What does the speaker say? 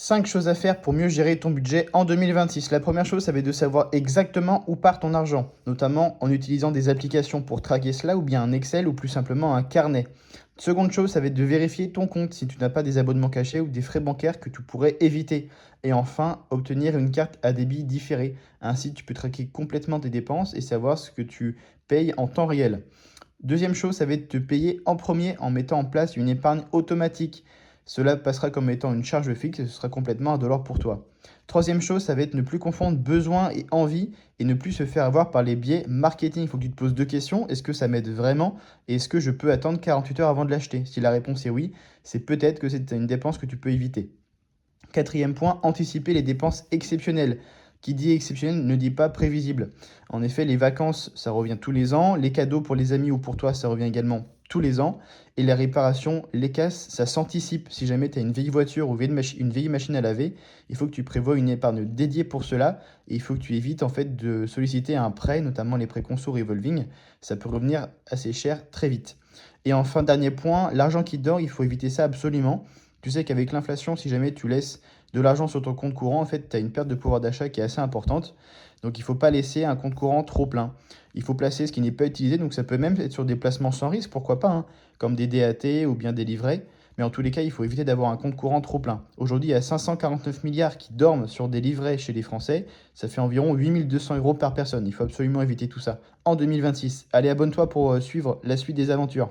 5 choses à faire pour mieux gérer ton budget en 2026. La première chose, ça va être de savoir exactement où part ton argent, notamment en utilisant des applications pour traquer cela ou bien un Excel ou plus simplement un carnet. Seconde chose, ça va être de vérifier ton compte si tu n'as pas des abonnements cachés ou des frais bancaires que tu pourrais éviter. Et enfin, obtenir une carte à débit différé. Ainsi, tu peux traquer complètement tes dépenses et savoir ce que tu payes en temps réel. Deuxième chose, ça va être de te payer en premier en mettant en place une épargne automatique. Cela passera comme étant une charge fixe et ce sera complètement indolore pour toi. Troisième chose, ça va être ne plus confondre besoin et envie et ne plus se faire avoir par les biais marketing. Il faut que tu te poses deux questions. Est-ce que ça m'aide vraiment et est-ce que je peux attendre 48 heures avant de l'acheter? Si la réponse est oui, c'est peut-être que c'est une dépense que tu peux éviter. Quatrième point, anticiper les dépenses exceptionnelles. Qui dit exceptionnel ne dit pas prévisible. En effet, les vacances, ça revient tous les ans. Les cadeaux pour les amis ou pour toi, ça revient également tous les ans. Et la réparation, les casses, ça s'anticipe. Si jamais tu as une vieille voiture ou une vieille machine à laver, il faut que tu prévoies une épargne dédiée pour cela. Et il faut que tu évites en fait de solliciter un prêt, notamment les prêts conso revolving. Ça peut revenir assez cher très vite. Et enfin, dernier point, l'argent qui dort, il faut éviter ça absolument. Tu sais qu'avec l'inflation, si jamais tu laisses de l'argent sur ton compte courant, en fait, tu as une perte de pouvoir d'achat qui est assez importante. Donc, il ne faut pas laisser un compte courant trop plein. Il faut placer ce qui n'est pas utilisé. Donc, ça peut même être sur des placements sans risque, pourquoi pas, hein, comme des DAT ou bien des livrets. Mais en tous les cas, il faut éviter d'avoir un compte courant trop plein. Aujourd'hui, il y a 549 milliards qui dorment sur des livrets chez les Français. Ça fait environ 8200 euros par personne. Il faut absolument éviter tout ça en 2026. Allez, abonne-toi pour suivre la suite des aventures.